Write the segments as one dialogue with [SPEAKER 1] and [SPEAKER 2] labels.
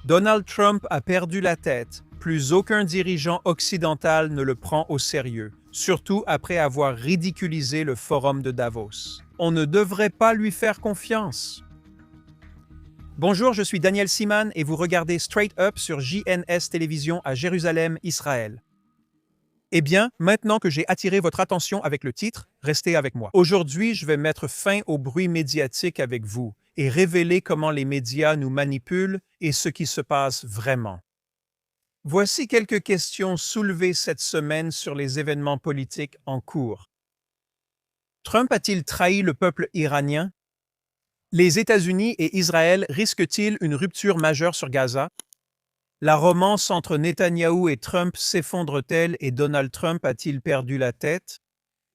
[SPEAKER 1] Donald Trump a perdu la tête. Plus aucun dirigeant occidental ne le prend au sérieux, surtout après avoir ridiculisé le forum de Davos. On ne devrait pas lui faire confiance. Bonjour, je suis Daniel Seaman et vous regardez Straight Up sur JNS Télévision à Jérusalem, Israël. Eh bien, maintenant que j'ai attiré votre attention avec le titre, restez avec moi. Aujourd'hui, je vais mettre fin au bruit médiatique avec vous et révéler comment les médias nous manipulent et ce qui se passe vraiment. Voici quelques questions soulevées cette semaine sur les événements politiques en cours. Trump a-t-il trahi le peuple iranien? Les États-Unis et Israël risquent-ils une rupture majeure sur Gaza? La romance entre Netanyahou et Trump s'effondre-t-elle et Donald Trump a-t-il perdu la tête?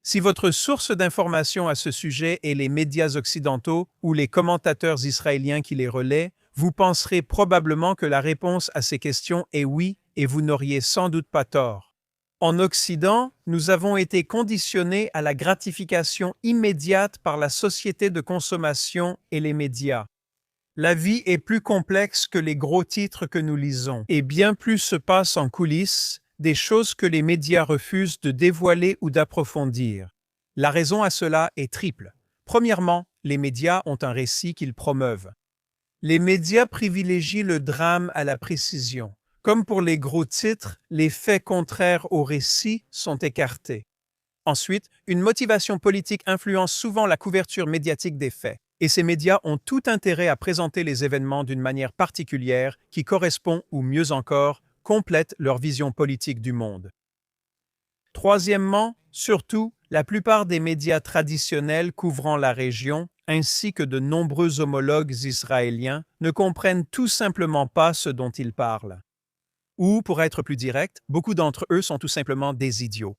[SPEAKER 1] Si votre source d'information à ce sujet est les médias occidentaux ou les commentateurs israéliens qui les relaient, vous penserez probablement que la réponse à ces questions est oui et vous n'auriez sans doute pas tort. En Occident, nous avons été conditionnés à la gratification immédiate par la société de consommation et les médias. La vie est plus complexe que les gros titres que nous lisons, et bien plus se passe en coulisses, des choses que les médias refusent de dévoiler ou d'approfondir. La raison à cela est triple. Premièrement, les médias ont un récit qu'ils promeuvent. Les médias privilégient le drame à la précision. Comme pour les gros titres, les faits contraires au récit sont écartés. Ensuite, une motivation politique influence souvent la couverture médiatique des faits. Et ces médias ont tout intérêt à présenter les événements d'une manière particulière qui correspond, ou mieux encore, complète leur vision politique du monde. Troisièmement, surtout, la plupart des médias traditionnels couvrant la région, ainsi que de nombreux homologues israéliens, ne comprennent tout simplement pas ce dont ils parlent. Ou, pour être plus direct, beaucoup d'entre eux sont tout simplement des idiots.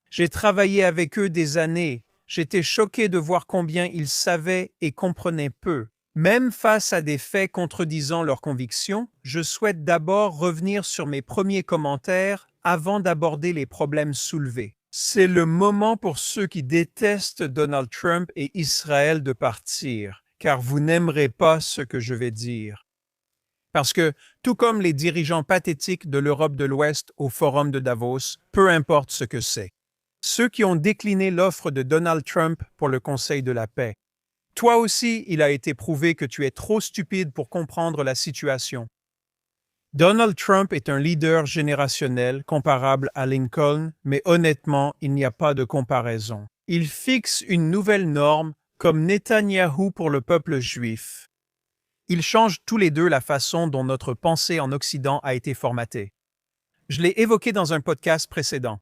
[SPEAKER 1] J'ai travaillé avec eux des années. J'étais choqué de voir combien ils savaient et comprenaient peu. Même face à des faits contredisant leurs convictions, je souhaite d'abord revenir sur mes premiers commentaires avant d'aborder les problèmes soulevés. C'est le moment pour ceux qui détestent Donald Trump et Israël de partir, car vous n'aimerez pas ce que je vais dire. Parce que, tout comme les dirigeants pathétiques de l'Europe de l'Ouest au Forum de Davos, peu importe ce que c'est. Ceux qui ont décliné l'offre de Donald Trump pour le Conseil de la paix. Toi aussi, il a été prouvé que tu es trop stupide pour comprendre la situation. Donald Trump est un leader générationnel comparable à Lincoln, mais honnêtement, il n'y a pas de comparaison. Il fixe une nouvelle norme, comme Netanyahou pour le peuple juif. Ils changent tous les deux la façon dont notre pensée en Occident a été formatée. Je l'ai évoqué dans un podcast précédent.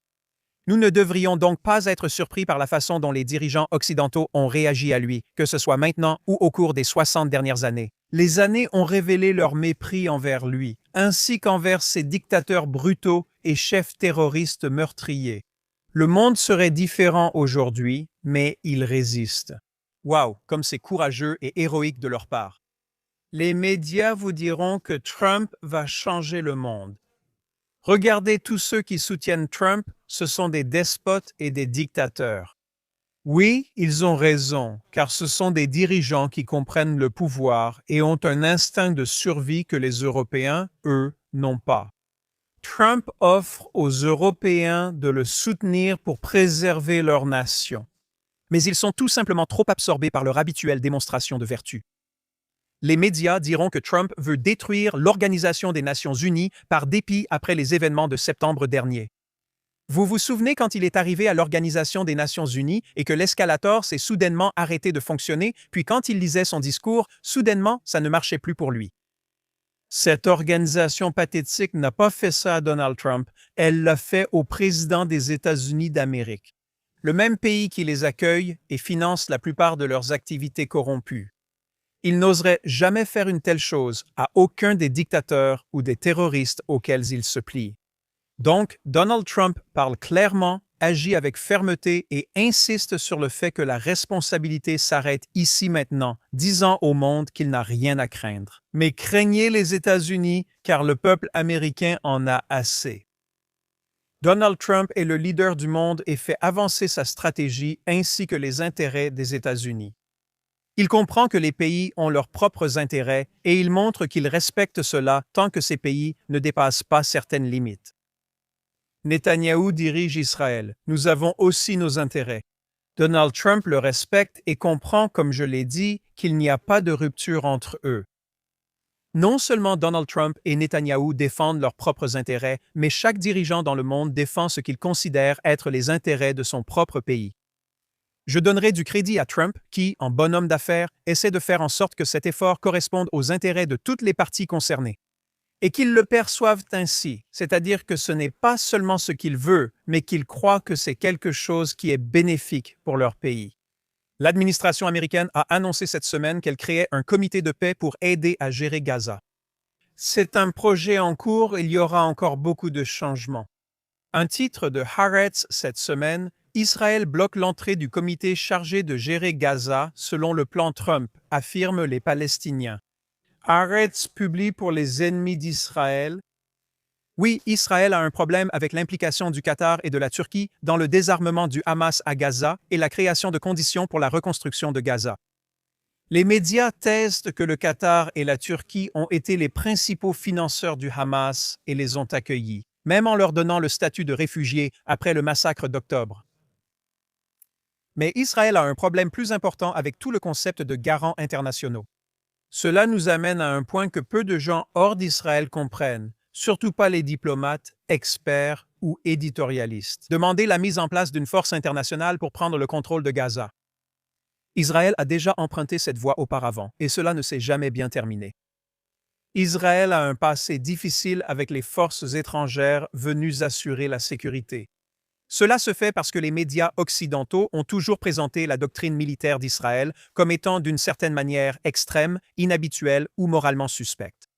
[SPEAKER 1] Nous ne devrions donc pas être surpris par la façon dont les dirigeants occidentaux ont réagi à lui, que ce soit maintenant ou au cours des 60 dernières années. Les années ont révélé leur mépris envers lui, ainsi qu'envers ses dictateurs brutaux et chefs terroristes meurtriers. Le monde serait différent aujourd'hui, mais il résiste. Waouh, comme c'est courageux et héroïque de leur part. Les médias vous diront que Trump va changer le monde. Regardez tous ceux qui soutiennent Trump, ce sont des despotes et des dictateurs. Oui, ils ont raison, car ce sont des dirigeants qui comprennent le pouvoir et ont un instinct de survie que les Européens, eux, n'ont pas. Trump offre aux Européens de le soutenir pour préserver leur nation. Mais ils sont tout simplement trop absorbés par leur habituelle démonstration de vertu. Les médias diront que Trump veut détruire l'Organisation des Nations Unies par dépit après les événements de septembre dernier. Vous vous souvenez quand il est arrivé à l'Organisation des Nations Unies et que l'escalator s'est soudainement arrêté de fonctionner, puis quand il lisait son discours, soudainement, ça ne marchait plus pour lui. Cette organisation pathétique n'a pas fait ça à Donald Trump, elle l'a fait au président des États-Unis d'Amérique, le même pays qui les accueille et finance la plupart de leurs activités corrompues. Il n'oserait jamais faire une telle chose à aucun des dictateurs ou des terroristes auxquels il se plie. Donc, Donald Trump parle clairement, agit avec fermeté et insiste sur le fait que la responsabilité s'arrête ici maintenant, disant au monde qu'il n'a rien à craindre. Mais craignez les États-Unis, car le peuple américain en a assez. Donald Trump est le leader du monde et fait avancer sa stratégie ainsi que les intérêts des États-Unis. Il comprend que les pays ont leurs propres intérêts et il montre qu'il respecte cela tant que ces pays ne dépassent pas certaines limites. Netanyahou dirige Israël. Nous avons aussi nos intérêts. Donald Trump le respecte et comprend, comme je l'ai dit, qu'il n'y a pas de rupture entre eux. Non seulement Donald Trump et Netanyahou défendent leurs propres intérêts, mais chaque dirigeant dans le monde défend ce qu'il considère être les intérêts de son propre pays. Je donnerai du crédit à Trump qui, en bon homme d'affaires, essaie de faire en sorte que cet effort corresponde aux intérêts de toutes les parties concernées. Et qu'ils le perçoivent ainsi, c'est-à-dire que ce n'est pas seulement ce qu'il veut, mais qu'il croit que c'est quelque chose qui est bénéfique pour leur pays. L'administration américaine a annoncé cette semaine qu'elle créait un comité de paix pour aider à gérer Gaza. C'est un projet en cours, il y aura encore beaucoup de changements. Un titre de Haaretz cette semaine, Israël bloque l'entrée du comité chargé de gérer Gaza selon le plan Trump, affirment les Palestiniens. Haaretz publie pour les ennemis d'Israël. Oui, Israël a un problème avec l'implication du Qatar et de la Turquie dans le désarmement du Hamas à Gaza et la création de conditions pour la reconstruction de Gaza. Les médias taisent que le Qatar et la Turquie ont été les principaux financeurs du Hamas et les ont accueillis, même en leur donnant le statut de réfugiés après le massacre d'octobre. Mais Israël a un problème plus important avec tout le concept de garants internationaux. Cela nous amène à un point que peu de gens hors d'Israël comprennent, surtout pas les diplomates, experts ou éditorialistes. Demander la mise en place d'une force internationale pour prendre le contrôle de Gaza. Israël a déjà emprunté cette voie auparavant, et cela ne s'est jamais bien terminé. Israël a un passé difficile avec les forces étrangères venues assurer la sécurité. Cela se fait parce que les médias occidentaux ont toujours présenté la doctrine militaire d'Israël comme étant d'une certaine manière extrême, inhabituelle ou moralement suspecte.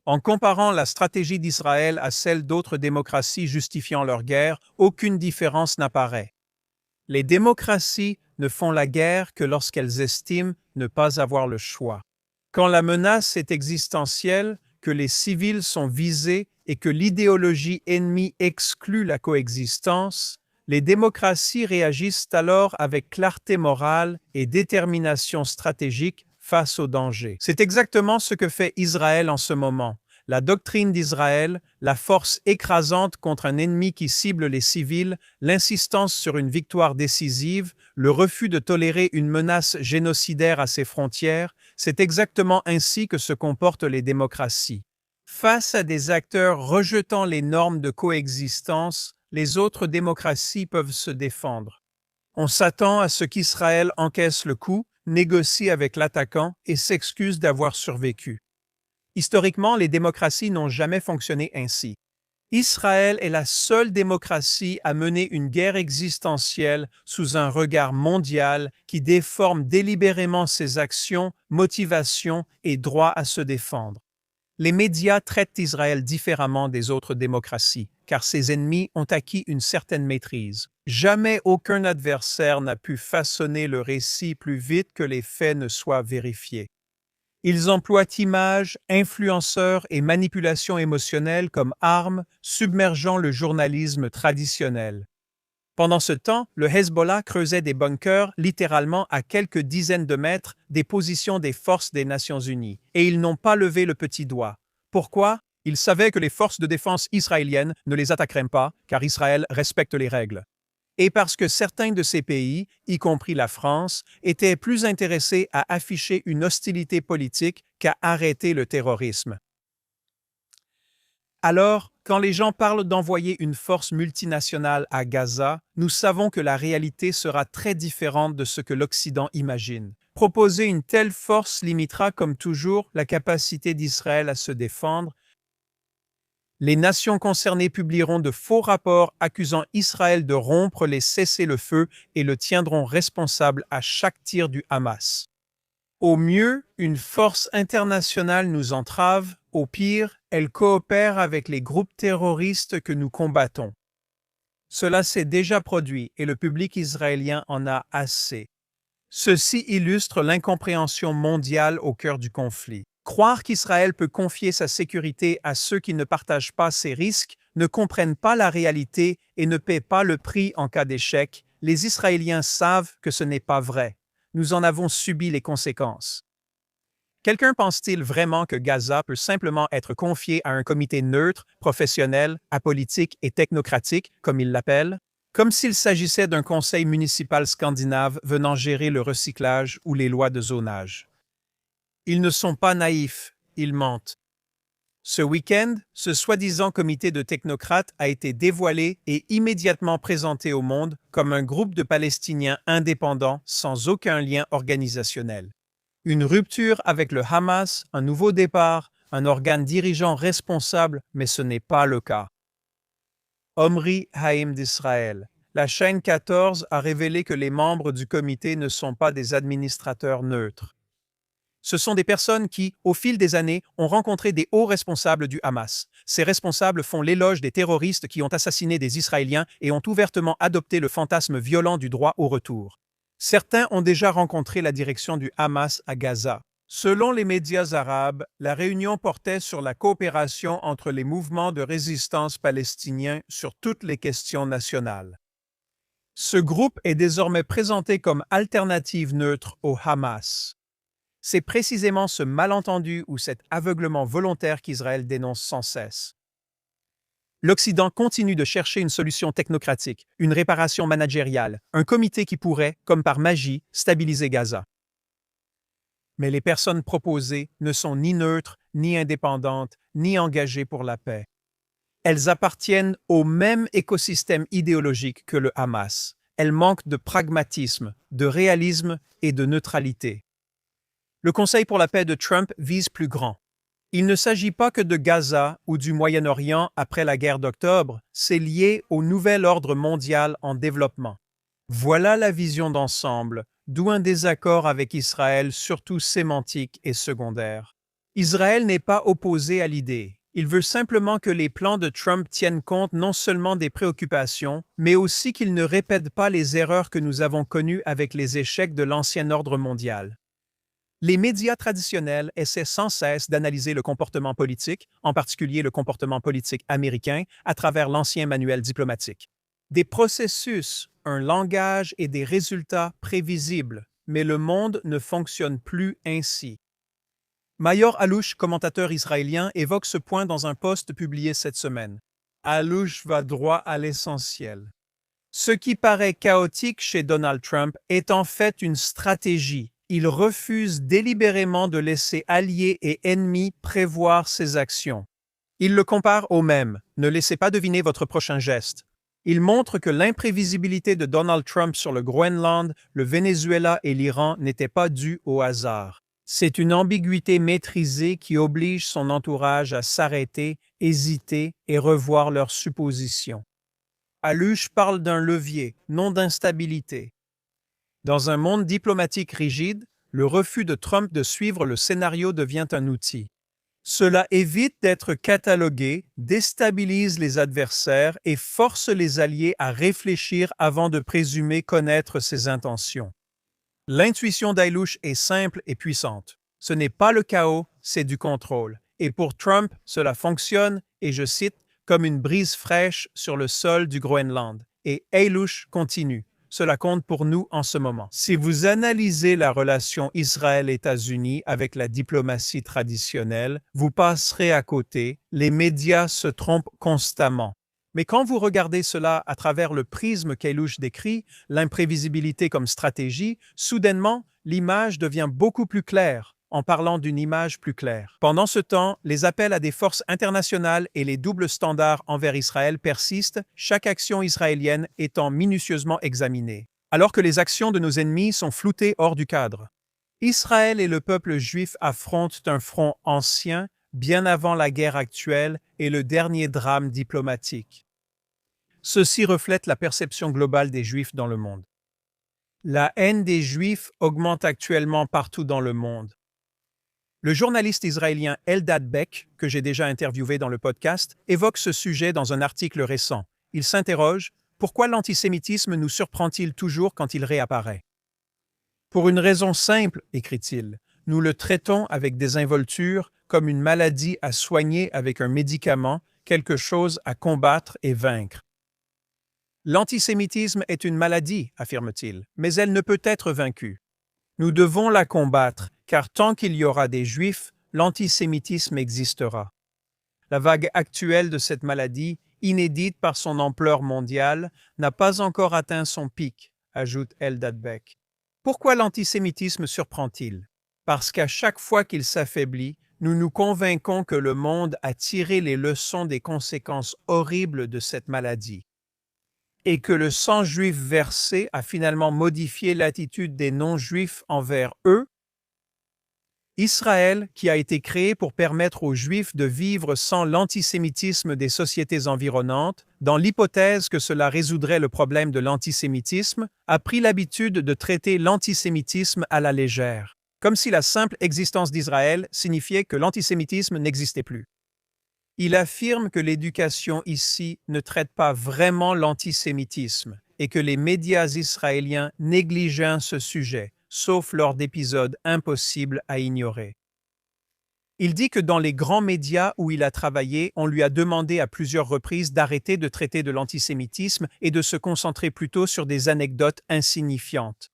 [SPEAKER 1] En comparant la stratégie d'Israël à celle d'autres démocraties justifiant leur guerre, aucune différence n'apparaît. Les démocraties ne font la guerre que lorsqu'elles estiment ne pas avoir le choix. Quand la menace est existentielle, que les civils sont visés et que l'idéologie ennemie exclut la coexistence, les démocraties réagissent alors avec clarté morale et détermination stratégique face au danger. C'est exactement ce que fait Israël en ce moment. La doctrine d'Israël, la force écrasante contre un ennemi qui cible les civils, l'insistance sur une victoire décisive, le refus de tolérer une menace génocidaire à ses frontières, c'est exactement ainsi que se comportent les démocraties. Face à des acteurs rejetant les normes de coexistence, les autres démocraties peuvent se défendre. On s'attend à ce qu'Israël encaisse le coup, négocie avec l'attaquant et s'excuse d'avoir survécu. Historiquement, les démocraties n'ont jamais fonctionné ainsi. Israël est la seule démocratie à mener une guerre existentielle sous un regard mondial qui déforme délibérément ses actions, motivations et droit à se défendre. Les médias traitent Israël différemment des autres démocraties, car ses ennemis ont acquis une certaine maîtrise. Jamais aucun adversaire n'a pu façonner le récit plus vite que les faits ne soient vérifiés. Ils emploient images, influenceurs et manipulations émotionnelles comme armes, submergeant le journalisme traditionnel. Pendant ce temps, le Hezbollah creusait des bunkers littéralement à quelques dizaines de mètres des positions des forces des Nations Unies, et ils n'ont pas levé le petit doigt. Pourquoi? Ils savaient que les forces de défense israéliennes ne les attaqueraient pas, car Israël respecte les règles. Et parce que certains de ces pays, y compris la France, étaient plus intéressés à afficher une hostilité politique qu'à arrêter le terrorisme. Alors, quand les gens parlent d'envoyer une force multinationale à Gaza, nous savons que la réalité sera très différente de ce que l'Occident imagine. Proposer une telle force limitera, comme toujours, la capacité d'Israël à se défendre. Les nations concernées publieront de faux rapports accusant Israël de rompre les cessez-le-feu et le tiendront responsable à chaque tir du Hamas. Au mieux, une force internationale nous entrave, au pire, elle coopère avec les groupes terroristes que nous combattons. Cela s'est déjà produit et le public israélien en a assez. Ceci illustre l'incompréhension mondiale au cœur du conflit. Croire qu'Israël peut confier sa sécurité à ceux qui ne partagent pas ses risques, ne comprennent pas la réalité et ne paient pas le prix en cas d'échec, les Israéliens savent que ce n'est pas vrai. nous en avons subi les conséquences. Quelqu'un pense-t-il vraiment que Gaza peut simplement être confié à un comité neutre, professionnel, apolitique et technocratique, comme il l'appelle? Comme s'il s'agissait d'un conseil municipal scandinave venant gérer le recyclage ou les lois de zonage. Ils ne sont pas naïfs, ils mentent. Ce week-end, ce soi-disant comité de technocrates a été dévoilé et immédiatement présenté au monde comme un groupe de Palestiniens indépendants sans aucun lien organisationnel. Une rupture avec le Hamas, un nouveau départ, un organe dirigeant responsable, mais ce n'est pas le cas. Omri Haïm d'Israël. La chaîne 14 a révélé que les membres du comité ne sont pas des administrateurs neutres. Ce sont des personnes qui, au fil des années, ont rencontré des hauts responsables du Hamas. Ces responsables font l'éloge des terroristes qui ont assassiné des Israéliens et ont ouvertement adopté le fantasme violent du droit au retour. Certains ont déjà rencontré la direction du Hamas à Gaza. Selon les médias arabes, la réunion portait sur la coopération entre les mouvements de résistance palestiniens sur toutes les questions nationales. Ce groupe est désormais présenté comme alternative neutre au Hamas. C'est précisément ce malentendu ou cet aveuglement volontaire qu'Israël dénonce sans cesse. L'Occident continue de chercher une solution technocratique, une réparation managériale, un comité qui pourrait, comme par magie, stabiliser Gaza. Mais les personnes proposées ne sont ni neutres, ni indépendantes, ni engagées pour la paix. Elles appartiennent au même écosystème idéologique que le Hamas. Elles manquent de pragmatisme, de réalisme et de neutralité. Le Conseil pour la paix de Trump vise plus grand. Il ne s'agit pas que de Gaza ou du Moyen-Orient après la guerre d'octobre, c'est lié au nouvel ordre mondial en développement. Voilà la vision d'ensemble, d'où un désaccord avec Israël, surtout sémantique et secondaire. Israël n'est pas opposé à l'idée. Il veut simplement que les plans de Trump tiennent compte non seulement des préoccupations, mais aussi qu'ils ne répètent pas les erreurs que nous avons connues avec les échecs de l'ancien ordre mondial. Les médias traditionnels essaient sans cesse d'analyser le comportement politique, en particulier le comportement politique américain, à travers l'ancien manuel diplomatique. Des processus, un langage et des résultats prévisibles, mais le monde ne fonctionne plus ainsi. Mayor Alouche, commentateur israélien, évoque ce point dans un post publié cette semaine. Alouche va droit à l'essentiel. Ce qui paraît chaotique chez Donald Trump est en fait une stratégie. Il refuse délibérément de laisser alliés et ennemis prévoir ses actions. Il le compare au même. Ne laissez pas deviner votre prochain geste. Il montre que l'imprévisibilité de Donald Trump sur le Groenland, le Venezuela et l'Iran n'était pas due au hasard. C'est une ambiguïté maîtrisée qui oblige son entourage à s'arrêter, hésiter et revoir leurs suppositions. Alouche parle d'un levier, non d'instabilité. Dans un monde diplomatique rigide, le refus de Trump de suivre le scénario devient un outil. Cela évite d'être catalogué, déstabilise les adversaires et force les alliés à réfléchir avant de présumer connaître ses intentions. L'intuition d'Alouche est simple et puissante. Ce n'est pas le chaos, c'est du contrôle. Et pour Trump, cela fonctionne, et je cite, comme une brise fraîche sur le sol du Groenland. Et Alouche continue. Cela compte pour nous en ce moment. Si vous analysez la relation Israël-États-Unis avec la diplomatie traditionnelle, vous passerez à côté. Les médias se trompent constamment. Mais quand vous regardez cela à travers le prisme qu'Alouche décrit, l'imprévisibilité comme stratégie, soudainement, l'image devient beaucoup plus claire, en parlant d'une image plus claire. Pendant ce temps, les appels à des forces internationales et les doubles standards envers Israël persistent, chaque action israélienne étant minutieusement examinée, alors que les actions de nos ennemis sont floutées hors du cadre. Israël et le peuple juif affrontent un front ancien, bien avant la guerre actuelle et le dernier drame diplomatique. Ceci reflète la perception globale des Juifs dans le monde. La haine des Juifs augmente actuellement partout dans le monde. Le journaliste israélien Eldad Beck, que j'ai déjà interviewé dans le podcast, évoque ce sujet dans un article récent. Il s'interroge « Pourquoi l'antisémitisme nous surprend-il toujours quand il réapparaît ?» Pour une raison simple, écrit-il, nous le traitons avec désinvolture comme une maladie à soigner avec un médicament, quelque chose à combattre et vaincre. L'antisémitisme est une maladie, affirme-t-il, mais elle ne peut être vaincue. Nous devons la combattre, car tant qu'il y aura des Juifs, l'antisémitisme existera. La vague actuelle de cette maladie, inédite par son ampleur mondiale, n'a pas encore atteint son pic, ajoute Eldad Beck. Pourquoi l'antisémitisme surprend-il? Parce qu'à chaque fois qu'il s'affaiblit, nous nous convainquons que le monde a tiré les leçons des conséquences horribles de cette maladie et que le sang juif versé a finalement modifié l'attitude des non-juifs envers eux. Israël, qui a été créé pour permettre aux Juifs de vivre sans l'antisémitisme des sociétés environnantes, dans l'hypothèse que cela résoudrait le problème de l'antisémitisme, a pris l'habitude de traiter l'antisémitisme à la légère, comme si la simple existence d'Israël signifiait que l'antisémitisme n'existait plus. Il affirme que l'éducation ici ne traite pas vraiment l'antisémitisme et que les médias israéliens négligent ce sujet, sauf lors d'épisodes impossibles à ignorer. Il dit que dans les grands médias où il a travaillé, on lui a demandé à plusieurs reprises d'arrêter de traiter de l'antisémitisme et de se concentrer plutôt sur des anecdotes insignifiantes.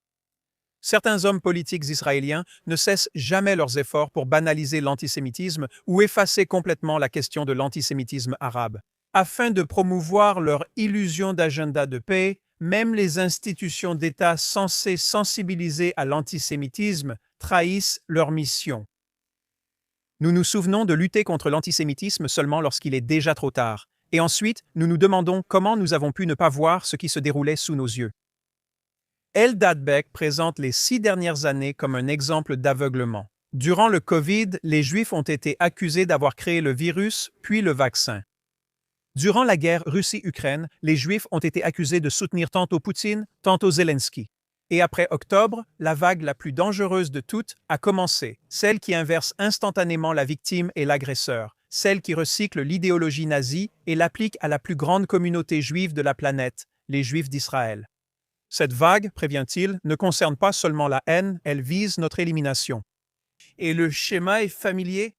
[SPEAKER 1] Certains hommes politiques israéliens ne cessent jamais leurs efforts pour banaliser l'antisémitisme ou effacer complètement la question de l'antisémitisme arabe. Afin de promouvoir leur illusion d'agenda de paix, même les institutions d'État censées sensibiliser à l'antisémitisme trahissent leur mission. Nous nous souvenons de lutter contre l'antisémitisme seulement lorsqu'il est déjà trop tard, et ensuite nous nous demandons comment nous avons pu ne pas voir ce qui se déroulait sous nos yeux. Eldad Beck présente les 6 dernières années comme un exemple d'aveuglement. Durant le COVID, les Juifs ont été accusés d'avoir créé le virus, puis le vaccin. Durant la guerre Russie-Ukraine, les Juifs ont été accusés de soutenir tantôt Poutine, tantôt Zelensky. Et après octobre, la vague la plus dangereuse de toutes a commencé, celle qui inverse instantanément la victime et l'agresseur, celle qui recycle l'idéologie nazie et l'applique à la plus grande communauté juive de la planète, les Juifs d'Israël. Cette vague, prévient-il, ne concerne pas seulement la haine, elle vise notre élimination. Et le schéma est familier?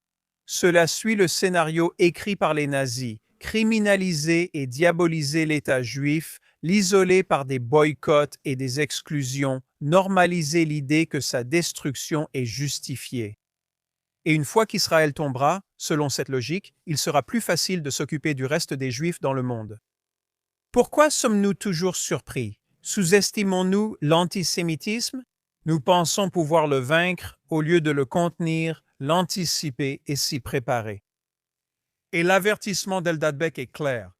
[SPEAKER 1] Cela suit le scénario écrit par les nazis, criminaliser et diaboliser l'État juif, l'isoler par des boycotts et des exclusions, normaliser l'idée que sa destruction est justifiée. Et une fois qu'Israël tombera, selon cette logique, il sera plus facile de s'occuper du reste des Juifs dans le monde. Pourquoi sommes-nous toujours surpris? Sous-estimons-nous l'antisémitisme? Nous pensons pouvoir le vaincre au lieu de le contenir, l'anticiper et s'y préparer. Et l'avertissement d'Eldad Beck est clair.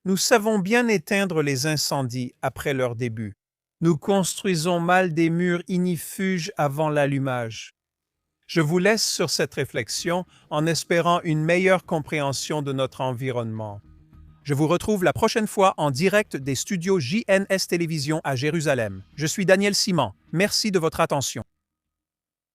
[SPEAKER 1] Nous savons bien éteindre les incendies après leur début. Nous construisons mal des murs ignifuges avant l'allumage. Je vous laisse sur cette réflexion en espérant une meilleure compréhension de notre environnement. Je vous retrouve la prochaine fois en direct des studios JNS Télévision à Jérusalem. Je suis Daniel Simon. Merci de votre attention.